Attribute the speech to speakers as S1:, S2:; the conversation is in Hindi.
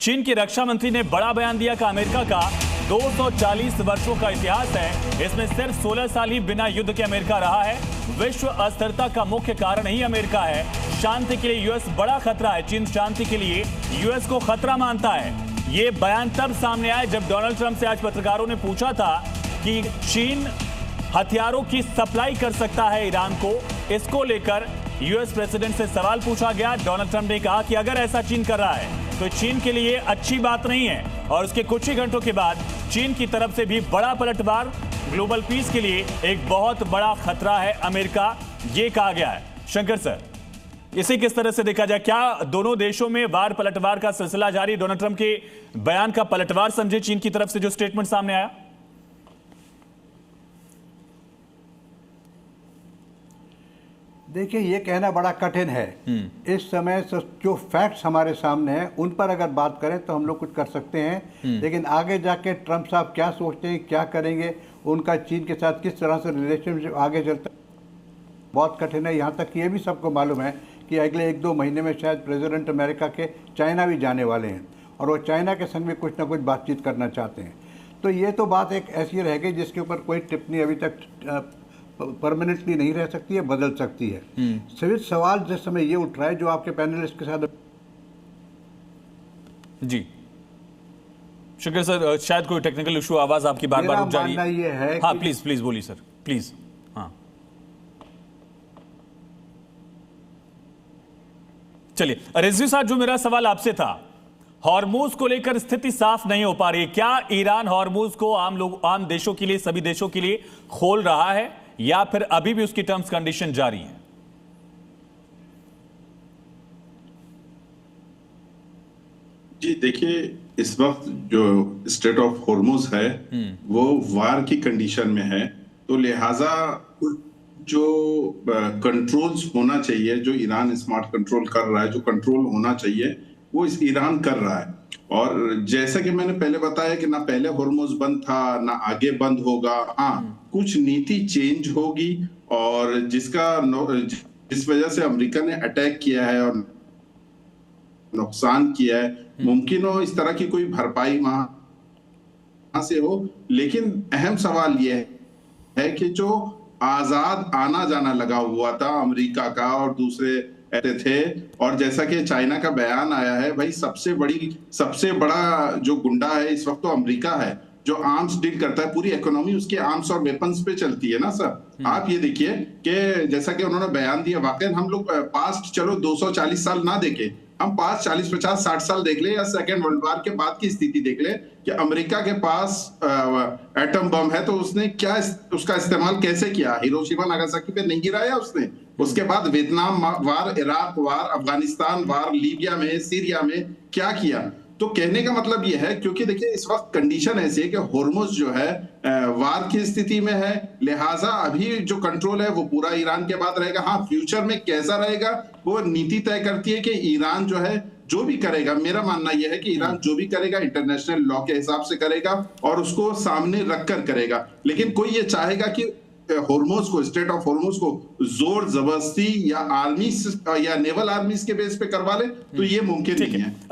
S1: चीन के रक्षा मंत्री ने बड़ा बयान दिया कि अमेरिका का 240 वर्षों का इतिहास है। इसमें सिर्फ 16 साल ही बिना युद्ध के अमेरिका रहा है। विश्व अस्थिरता का मुख्य कारण ही अमेरिका है। शांति के लिए यूएस बड़ा खतरा है। चीन शांति के लिए यूएस को खतरा मानता है। ये बयान तब सामने आया जब डोनाल्ड ट्रंप से आज पत्रकारों ने पूछा था कि चीन हथियारों की सप्लाई कर सकता है ईरान को। इसको लेकर यूएस प्रेसिडेंट से सवाल पूछा गया। डोनाल्ड ट्रंप ने कहा कि अगर ऐसा चीन कर रहा है तो चीन के लिए अच्छी बात नहीं है। और उसके कुछ ही घंटों के बाद चीन की तरफ से भी बड़ा पलटवार। ग्लोबल पीस के लिए एक बहुत बड़ा खतरा है अमेरिका, ये कहा गया है। शंकर सर, इसे किस तरह से देखा जाए? क्या दोनों देशों में वार पलटवार का सिलसिला जारी? डोनाल्ड ट्रंप के बयान का पलटवार समझे चीन की तरफ से जो स्टेटमेंट सामने आया?
S2: देखिए, ये कहना बड़ा कठिन है। इस समय जो फैक्ट्स हमारे सामने हैं उन पर अगर बात करें तो हम लोग कुछ कर सकते हैं, लेकिन आगे जाके ट्रंप साहब क्या सोचते हैं, क्या करेंगे, उनका चीन के साथ किस तरह से रिलेशनशिप आगे चलता है, बहुत कठिन है। यहाँ तक कि ये भी सबको मालूम है कि अगले 1-2 महीने में शायद प्रेसिडेंट अमेरिका के चाइना भी जाने वाले हैं और वो चाइना के संग भी कुछ ना कुछ बातचीत करना चाहते हैं। तो ये तो बात एक ऐसी रह गई जिसके ऊपर कोई टिप्पणी अभी तक परमानेंटली नहीं रह सकती है, बदल सकती है। सिर्फ सवाल जिस समय ये उठ रहा है जो आपके पैनलिस्ट के साथ
S1: जी शुक्र सर, शायद कोई टेक्निकल इशू, आवाज आपकी बार बार रुक जा रही है।
S2: ये है
S1: हाँ, प्लीज बोलिए सर, प्लीज। हाँ, चलिए रिजवी साहब, जो मेरा सवाल आपसे था, हॉर्मुज को लेकर स्थिति साफ नहीं हो पा रही है। क्या ईरान हॉर्मुज को आम देशों के लिए, सभी देशों के लिए खोल रहा है या फिर अभी भी उसकी टर्म्स कंडीशन जारी है?
S3: जी देखिए, इस वक्त जो स्टेट ऑफ हॉर्मुज है वो वार की कंडीशन में है, तो लिहाजा जो कंट्रोल्स होना चाहिए, जो ईरान स्मार्ट कंट्रोल कर रहा है, जो कंट्रोल होना चाहिए वो इस ईरान कर रहा है। और जैसा कि मैंने पहले बताया कि ना पहले हॉर्मुज बंद था ना आगे बंद होगा। हाँ, कुछ नीति चेंज होगी और जिस वजह से अमेरिका ने अटैक किया है और नुकसान किया है, मुमकिन हो इस तरह की कोई भरपाई वहां से हो। लेकिन अहम सवाल यह है कि जो आजाद आना जाना लगा हुआ था अमेरिका का और दूसरे ऐसे थे, और जैसा कि चाइना का बयान आया है, भाई सबसे बड़ा जो गुंडा है इस वक्त तो अमेरिका है, जो आर्म्स डील करता है। पूरी इकोनॉमी उसके आर्म्स और वेपन्स पे चलती है ना सर। आप ये देखिए कि जैसा कि उन्होंने बयान दिया, वाकई हम लोग पास्ट चलो 240 साल ना देखे, हम पास 40, 50, 60 साल देख ले या सेकेंड वर्ल्ड वॉर के बाद की स्थिति देख ले कि अमेरिका के पास एटम बम है तो उसने क्या उसका इस्तेमाल कैसे किया? हिरोशिमा नागासाकी पे नहीं गिराया उसने। उसके बाद वियतनाम वार, इराक वार, अफगानिस्तान वार, लीबिया में, सीरिया में क्या किया? तो कहने का मतलब यह है, क्योंकि देखिए इस वक्त कंडीशन ऐसी है कि हॉर्मुज जो है वार की स्थिति में है, लिहाजा अभी जो कंट्रोल है वो पूरा ईरान के बाद रहेगा। हाँ, फ्यूचर में कैसा रहेगा वो नीति तय करती है कि ईरान जो है जो भी करेगा, मेरा मानना यह है कि ईरान जो भी करेगा इंटरनेशनल लॉ के हिसाब से करेगा और उसको सामने रखकर करेगा। लेकिन कोई ये चाहेगा कि हॉर्मुज को, स्टेट ऑफ हॉर्मुज को जोर जबरदस्ती या आर्मी या नेवल आर्मीज के बेस पे करवा ले, तो ये मुमकिन नहीं है।